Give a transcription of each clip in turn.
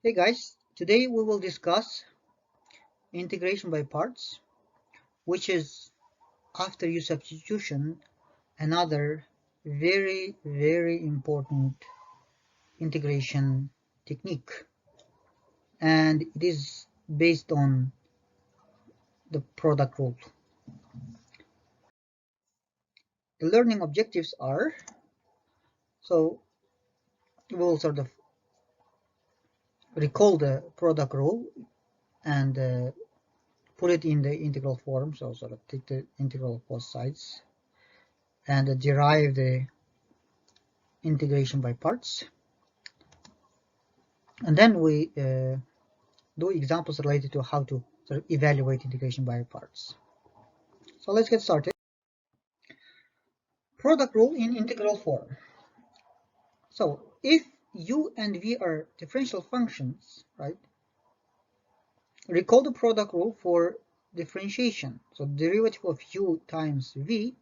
Hey guys, today we will discuss integration by parts, which is after use substitution, another very important integration technique, and it is based on the product rule. The learning objectives are, so we'll sort of recall the product rule and put it in the integral form, so sort of take the integral of both sides and derive the integration by parts. And then we do examples related to how to sort of evaluate integration by parts. So let's get started. Product rule in integral form. So if u and v are differential functions, right, recall the product rule for differentiation. So the derivative of u times v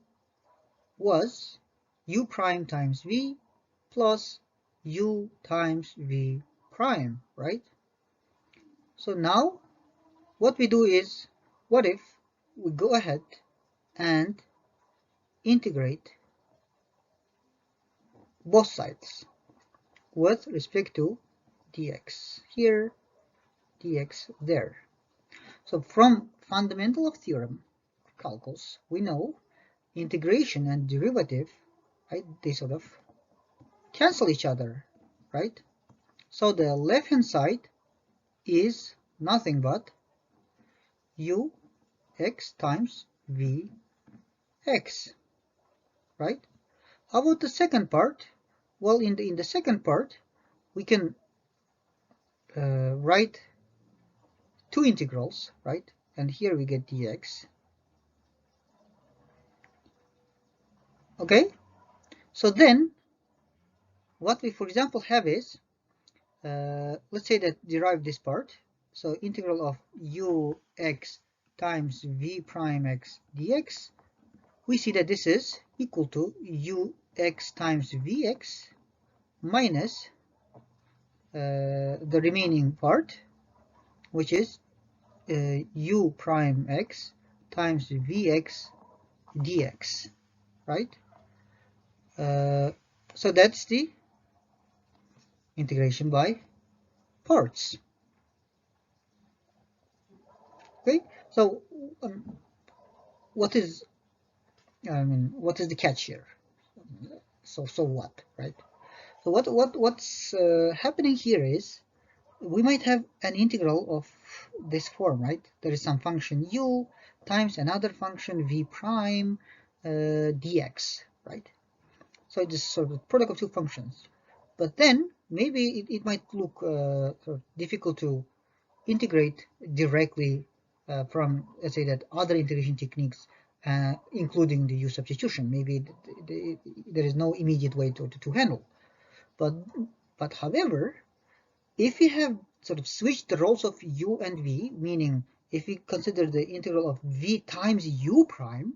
was u prime times v plus u times v prime, right? So now what we do is, what if we go ahead and integrate both sides with respect to dx here, dx there. So from fundamental of theorem calculus, we know integration and derivative, right, they sort of cancel each other, right? So the left hand side is nothing but u x times v x, right? How about the second part? Well, in the second part, we can write two integrals, right? And here we get dx. Okay, so then what we, for example, have is, let's say that derive this part. So integral of ux times v prime x dx. We see that this is equal to ux times vx minus the remaining part, which is u prime x times vx dx, right? So that's the integration by parts. Okay, so what is the catch here? So what, right? So what's happening here is we might have an integral of this form, right? There is some function u times another function v prime dx, right? So it's sort of product of two functions. But then maybe it might look sort of difficult to integrate directly from, let's say, that other integration techniques, including the use substitution. Maybe there is no immediate way to handle. But however, if we have sort of switched the roles of u and v, meaning if we consider the integral of v times u prime,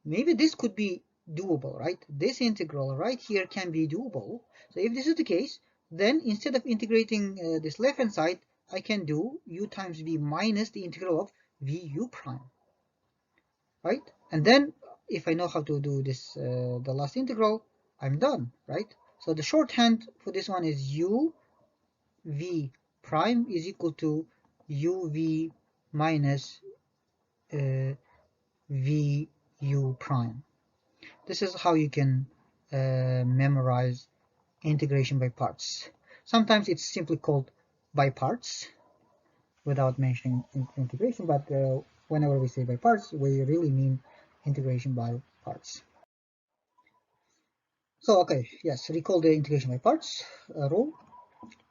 maybe this could be doable, right? This integral right here can be doable. So if this is the case, then instead of integrating this left hand side, I can do u times v minus the integral of vu prime, right? And then if I know how to do this, the last integral, I'm done, right? So the shorthand for this one is u v prime is equal to uv minus vu prime. This is how you can memorize integration by parts. Sometimes it's simply called by parts without mentioning integration, but whenever we say by parts, we really mean integration by parts. So, okay, yes, recall the integration by parts rule.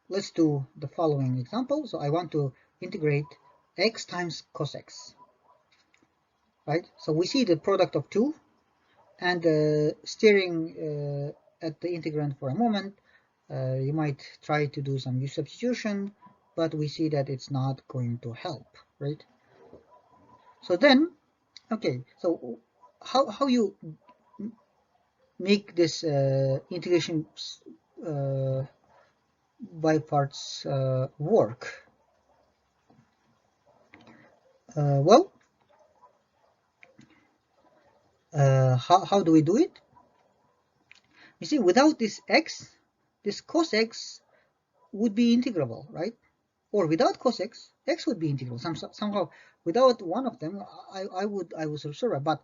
Let's do the following example. So I want to integrate x times cos x, right? So we see the product of two, and staring at the integrand for a moment, you might try to do some use substitution, but we see that it's not going to help, right? So then, okay, so how you make this integration by parts work? Well, how do we do it? You see, without this x, this cos x would be integrable, right? Or without cos x, x would be integral. Somehow, without one of them, I would survive. But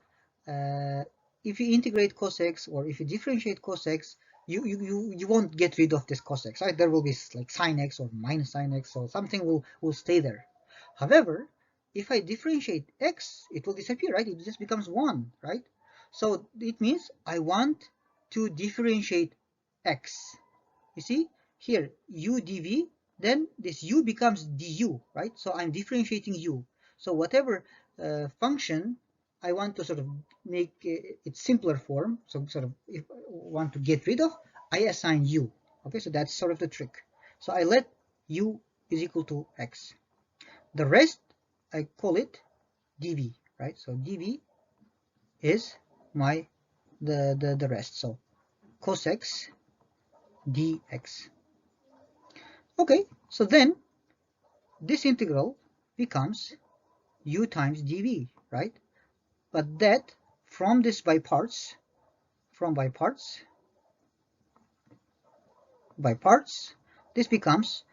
if you integrate cos x, or if you differentiate cos x, you won't get rid of this cos x, right? There will be like sine x or minus sine x, so something will stay there. However, if I differentiate x, it will disappear, right? It just becomes 1, right? So it means I want to differentiate x. You see here, u dv, then this u becomes du, right? So I'm differentiating u. So whatever function I want to sort of make its simpler form, so sort of if I want to get rid of, I assign u. Okay, so that's sort of the trick. So I let u is equal to x. The rest, I call it dv, right? So dv is my the rest. So cos x dx. Okay, so then this integral becomes u times dv, right? But that from this by parts, this becomes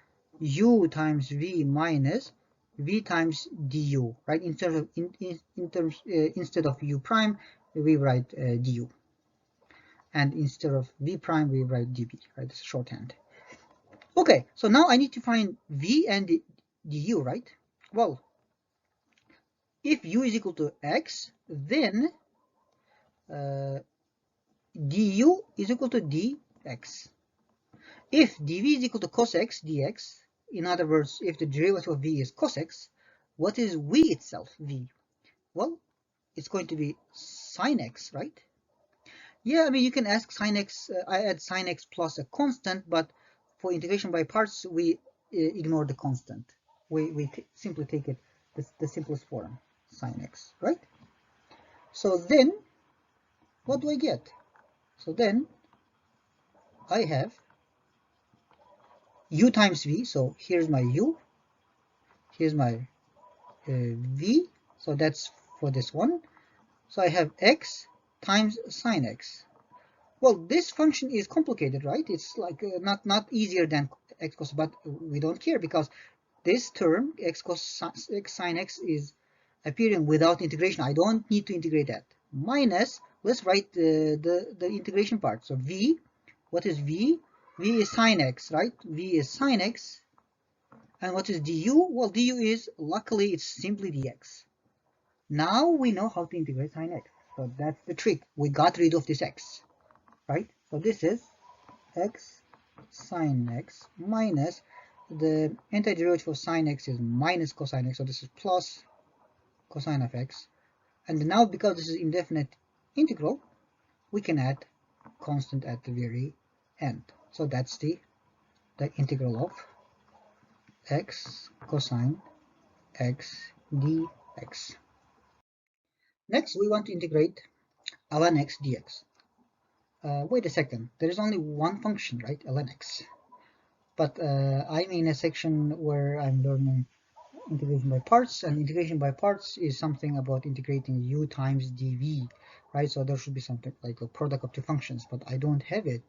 u times v minus v times du, right? Instead of u prime, we write du, and instead of v prime, we write dv, right? It's shorthand. Okay, so now I need to find v and du, right? Well, if u is equal to x, then du is equal to dx. If dv is equal to cos x dx, in other words, if the derivative of v is cos x, what is v itself, v? Well, it's going to be sine x, right? Yeah, I mean, you can ask sine x, I add sine x plus a constant, but for integration by parts, we ignore the constant. We simply take it the simplest form, sine x, right? So then, what do I get? So then, I have u times v, so here's my u, here's my v, so that's for this one. So I have x times sine x. Well, this function is complicated, right? It's like not easier than x cos, but we don't care because this term x cos x sine x is appearing without integration. I don't need to integrate that. Minus, let's write the integration part. So v, what is v? V is sine x, right? V is sine x. And what is du? Well, du is, luckily, it's simply dx. Now we know how to integrate sine x. So that's the trick. We got rid of this x, right? So this is x sine x minus the antiderivative of sine x is minus cosine x. So this is plus cosine of x. And now because this is indefinite integral, we can add constant at the very end. So that's the integral of x cosine x dx. Next, we want to integrate ln x dx. Wait a second, there is only one function, right? Ln x. But I'm in a section where I'm learning integration by parts, and integration by parts is something about integrating u times dv, right? So there should be something like a product of two functions, but I don't have it.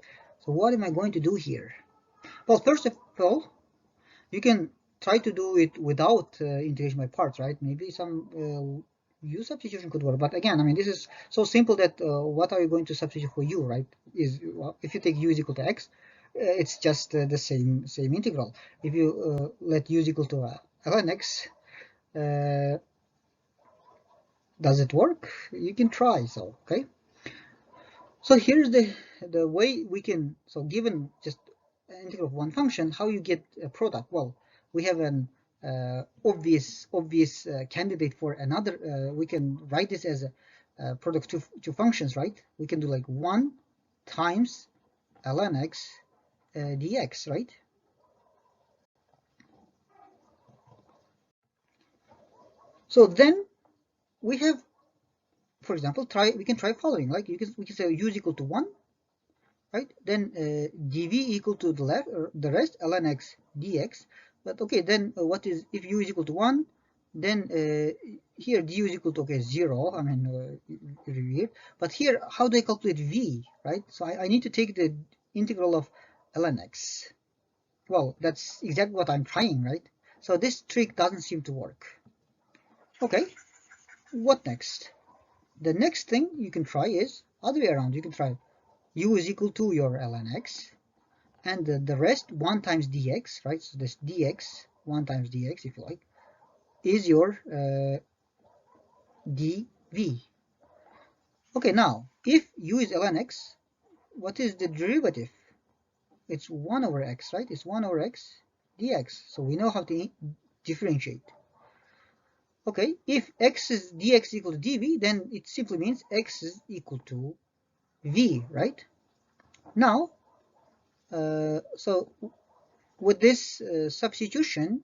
So what am I going to do here? Well, first of all, you can try to do it without integration by parts, right? Maybe some u substitution could work, but again, I mean, this is so simple that what are you going to substitute for u, right? Is, well, if you take u is equal to x, it's just the same integral. If you let u is equal to ln x, does it work? You can try. So okay, so here's the way we can, so given just an integral of one function, how you get a product. Well, we have an obvious candidate for another. We can write this as a product of two functions, right? We can do like 1 times ln x dx, right? So then we have, for example, we can try following. Like we can say u is equal to 1, right? Then dv equal to the left, or the rest, ln x dx. But okay, then what is, if u is equal to 1, then here du is equal to, okay, 0. I mean, very weird. But here, how do I calculate v, right? So I need to take the integral of ln x. Well, that's exactly what I'm trying, right? So this trick doesn't seem to work. Okay, what next? The next thing you can try is other way around. You can try u is equal to your ln x, and the rest 1 times dx, right? So this dx, 1 times dx, if you like, is your dv. Okay, now, if u is ln x, what is the derivative? It's 1 over x, right? It's 1 over x dx. So we know how to differentiate. Okay, if x is dx equal to dv, then it simply means x is equal to v, right? Now, so with this substitution,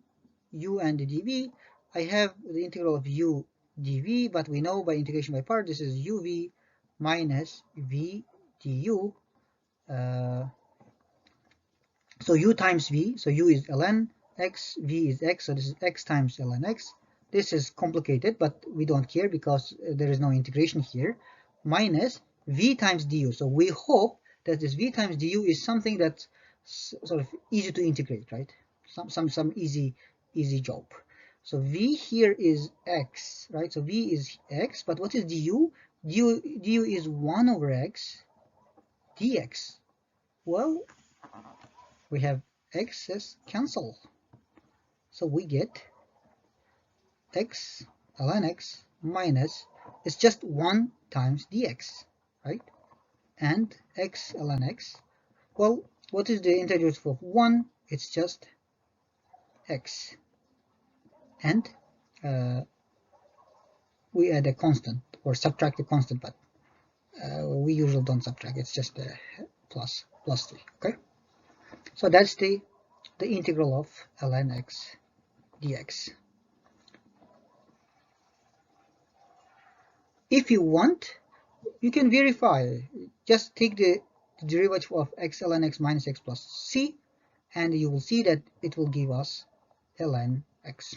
u and dv, I have the integral of u dv, but we know by integration by part, this is uv minus v du. So u times v, so u is ln x, v is x, so this is x times ln x. This is complicated, but we don't care because there is no integration here, minus v times du. So we hope that this v times du is something that's sort of easy to integrate, right? Some easy job. So v here is x, right? So v is x, but what is du? Du is 1 over x dx. Well, we have x's cancel. So we get x ln x minus, it's just 1 times dx, right? And x ln x, well, what is the integer of 1? It's just x. And we add a constant, or subtract a constant, but we usually don't subtract, it's just a plus 3, okay? So that's the integral of ln x dx. If you want, you can verify. Just take the derivative of x ln x minus x plus c, and you will see that it will give us ln x.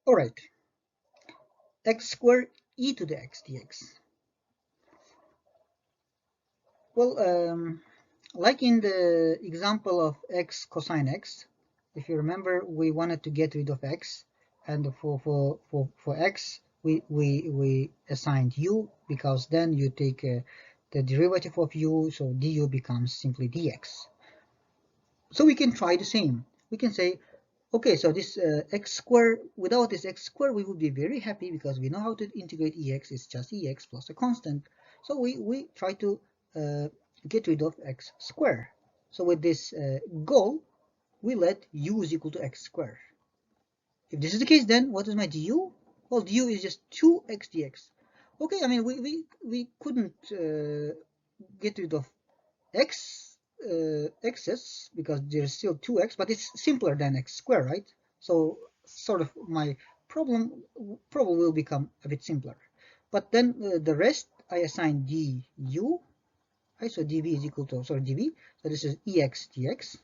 All right, x squared e to the x dx. Well, like in the example of x cosine x, if you remember, we wanted to get rid of x, and for x, we assigned u, because then you take the derivative of u, so du becomes simply dx. So we can try the same. We can say, okay, so this x squared, without this x squared, we would be very happy because we know how to integrate ex. It's just ex plus a constant. So we try to get rid of x squared. So with this goal, we let u is equal to x squared. If this is the case, then what is my du? Well, du is just 2x dx. Okay, I mean, we couldn't get rid of x's because there's still 2x, but it's simpler than x squared, right? So sort of my problem will become a bit simpler. But then the rest I assign du, right? So dv is equal to, sorry, dv, so this is ex dx.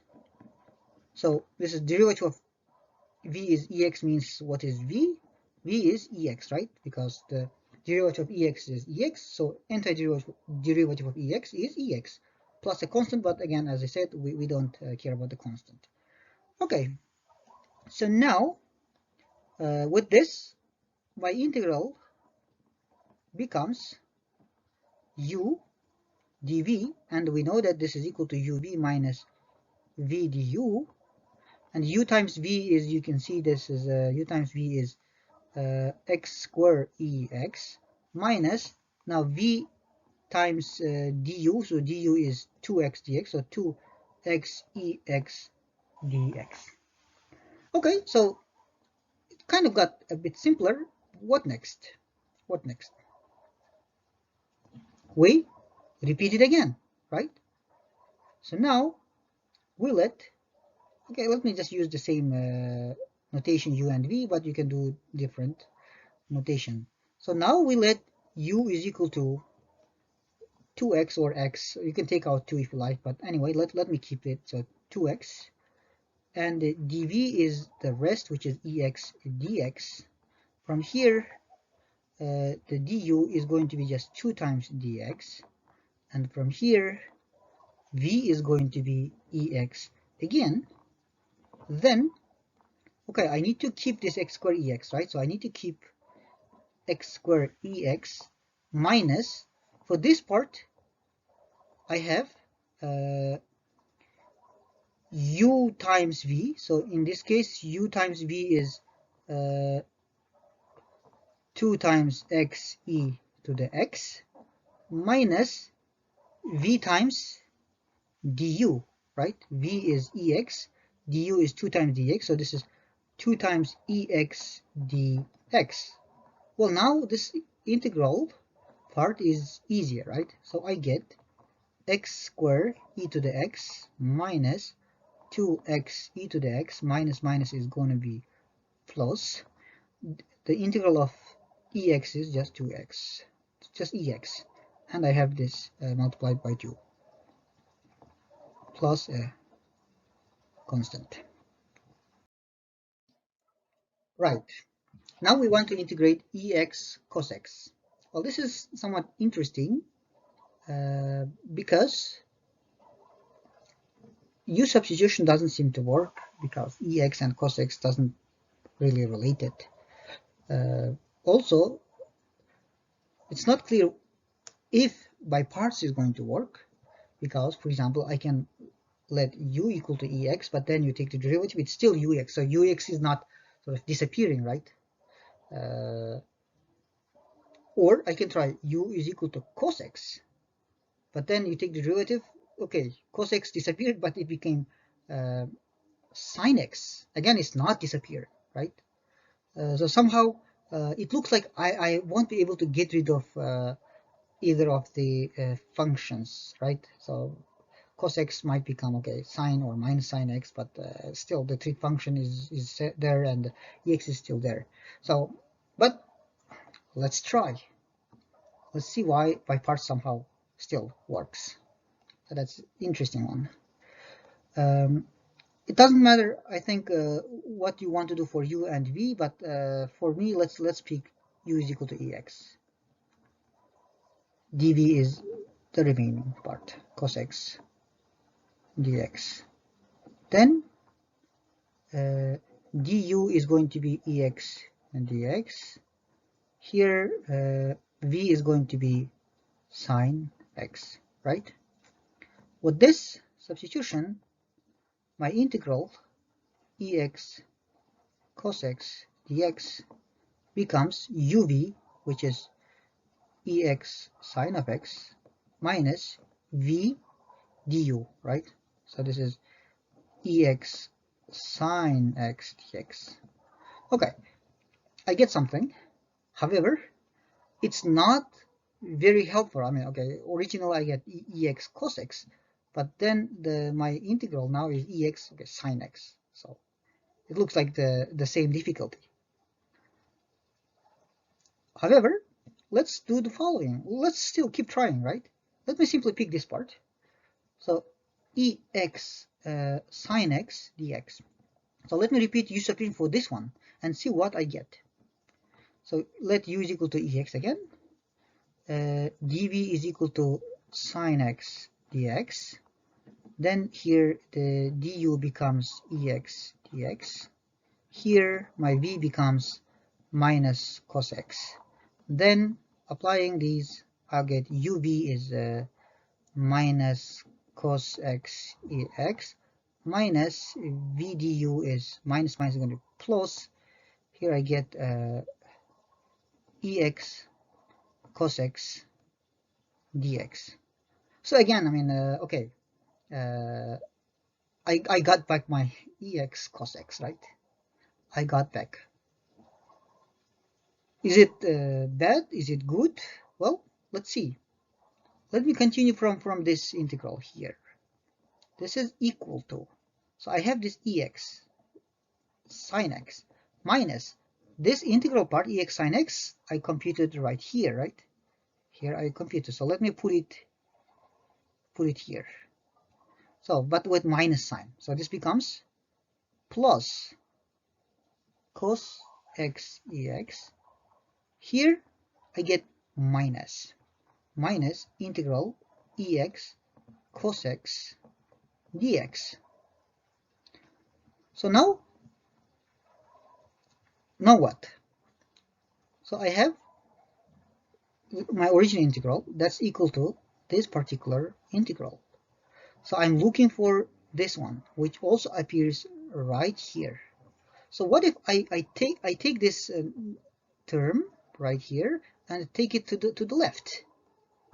So this is derivative of v is ex, means what is v? V is ex, right? Because the derivative of ex is ex, so antiderivative of ex is ex plus a constant, but again, as I said, we don't care about the constant. Okay, so now with this, my integral becomes u dv, and we know that this is equal to uv minus v du, and u times v is, you can see this is u times v is x squared ex minus, now v times du, so du is 2x dx, so 2x ex dx. Okay, so it kind of got a bit simpler. What next? What next? We repeat it again, right? So now we let, okay, let me just use the same notation u and v, but you can do different notation. So now we let u is equal to 2x or x. You can take out 2 if you like, but anyway, let me keep it. So 2x, and the dv is the rest, which is ex dx. From here, the du is going to be just 2 times dx, and from here, v is going to be ex again. Then, okay, I need to keep this x squared ex, right? So I need to keep x squared ex minus, for this part, I have u times v. So in this case, u times v is 2 times x e to the x minus v times du, right? v is ex, du is 2 times dx, so this is 2 times ex dx. Well, now this integral part is easier, right? So I get x squared e to the x minus 2x e to the x, minus minus is going to be plus. The integral of ex is just 2x, just ex, and I have this multiplied by 2 plus a constant. Right, now we want to integrate ex cos x. Well, this is somewhat interesting because u substitution doesn't seem to work, because ex and cos x doesn't really relate it. Also, it's not clear if by parts is going to work, because, for example, I can let u equal to ex, but then you take the derivative, it's still ux, so ux is not sort of disappearing, right? Or I can try u is equal to cos x, but then you take the derivative, okay, cos x disappeared, but it became sin x. Again, it's not disappeared, right? So somehow it looks like I won't be able to get rid of either of the functions, right? So cos x might become, okay, sine or minus sine x, but still the trig function is there, and ex is still there. So, but let's try. Let's see why by parts somehow still works. So that's interesting one. It doesn't matter, I think, what you want to do for u and v, but for me, let's pick u is equal to ex. dv is the remaining part, cos x dx. Then du is going to be ex and dx. Here v is going to be sine x, right? With this substitution, my integral ex cos x dx becomes uv, which is ex sine of x, minus v du, right? So this is ex sine x dx. Okay, I get something. However, it's not very helpful. I mean, okay, originally I get ex cos x, but then my integral now is ex, okay, sine x. So it looks like the same difficulty. However, let's do the following. Let's still keep trying, right? Let me simply pick this part. So ex sine x dx. So let me repeat u substitution for this one and see what I get. So let u is equal to ex again. dv is equal to sine x dx. Then here the du becomes ex dx. Here my v becomes minus cos x. Then applying these, I'll get uv is minus cos x ex, minus v du is minus minus is going to be plus. Here I get ex cos x dx. So again, I mean, okay, I got back my ex cos x, right? I got back. Is it bad? Is it good? Well, let's see. Let me continue from this integral here. This is equal to, so I have this ex sine x minus this integral part, ex sine x, I computed right here, right? Here I computed. So let me put it put it here. So, but with minus sign. So this becomes plus cos x ex. Here I get minus integral ex cos x dx. So now what? So I have my original integral that's equal to this particular integral. So I'm looking for this one, which also appears right here. So what if I take this term right here and take it to the left?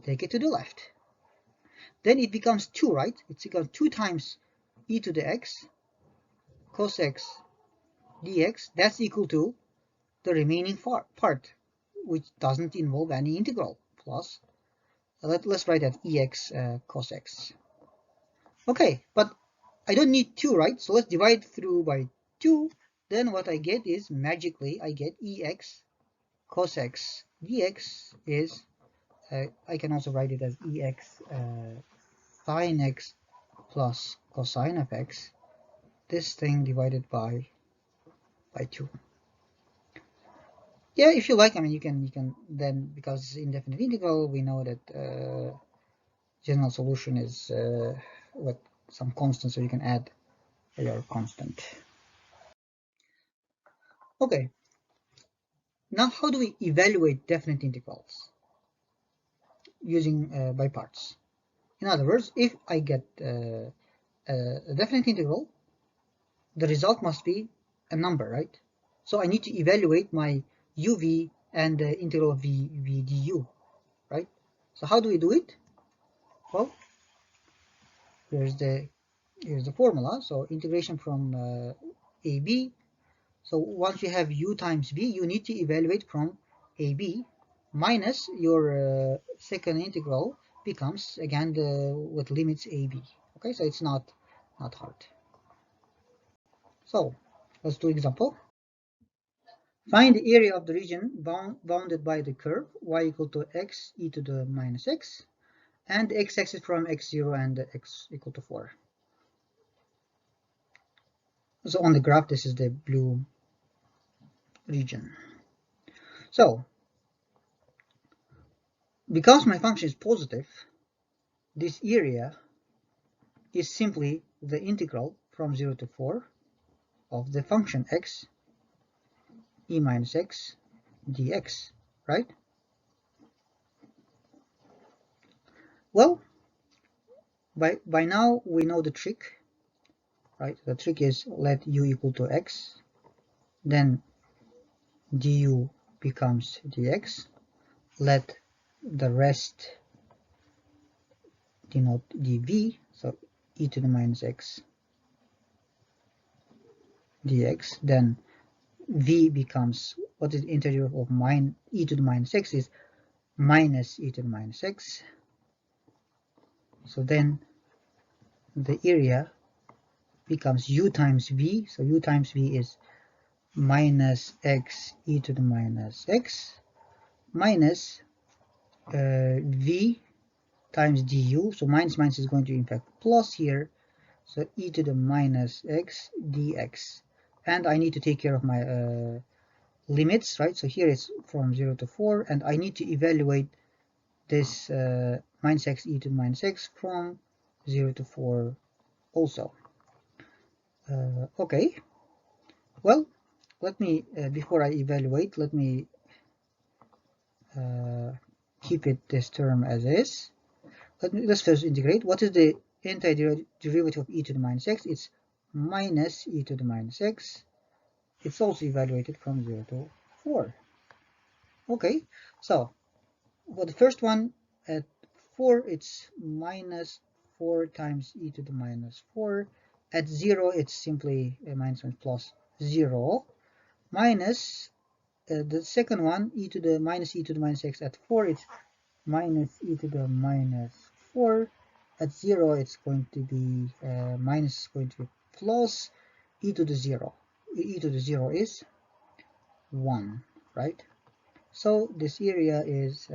Take it to the left. Then it becomes 2, right? It's equal to 2 times e to the x cos x dx. That's equal to the remaining part, which doesn't involve any integral, plus, let's write that ex cos x. Okay, but I don't need 2, right? So let's divide through by 2. Then what I get is, magically, I get ex cos x dx is, I can also write it as ex sine x plus cosine of x, this thing divided by 2. Yeah, if you like, I mean, you can then, because it's indefinite integral, we know that general solution is with some constant, so you can add your constant. Okay, now how do we evaluate definite integrals? Using by parts. In other words, if I get a definite integral, the result must be a number, right? So I need to evaluate my uv and the integral of v du, right? So how do we do it? Well, here's the formula. So integration from ab. So once you have u times v, you need to evaluate from ab minus your second integral becomes again with limits ab. Okay, so it's not hard. So let's do example. Find the area of the region bounded by the curve y equal to x e to the minus x, and the x-axis from x0 and x equal to 4. So on the graph, this is the blue region. So because my function is positive, this area is simply the integral from 0 to 4 of the function x e minus x dx, right? Well, by now we know the trick, right? The trick is let u equal to x, then du becomes dx, let the rest denote dv, so e to the minus x dx, then v becomes, what is the integer of e to the minus x is minus e to the minus x. So then the area becomes u times v. So u times v is minus x e to the minus x minus v times du. So minus minus is going to in fact plus here. So e to the minus x dx. And I need to take care of my limits, right? So here it's from 0 to 4, and I need to evaluate this minus x e to the minus x from 0 to 4 also. Okay, well, let me, before I evaluate, let me keep it this term as is. Let's first integrate. What is the antiderivative of e to the minus x? It's minus e to the minus x. It's also evaluated from 0 to 4. Okay, so for the first one at 4, it's minus 4 times e to the minus 4. At 0, it's simply minus 1 plus 0. Minus the second one, e to the minus x. At 4, it's minus e to the minus 4. At 0, it's going to be minus is going to be plus e to the 0. E to the 0 is 1, right? So this area is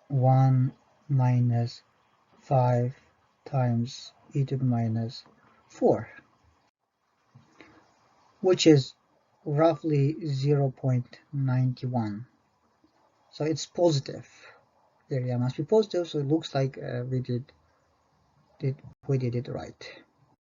1 minus 5 times e to the minus 4, which is roughly 0.91. So it's positive. The area must be positive, so it looks like we did it right.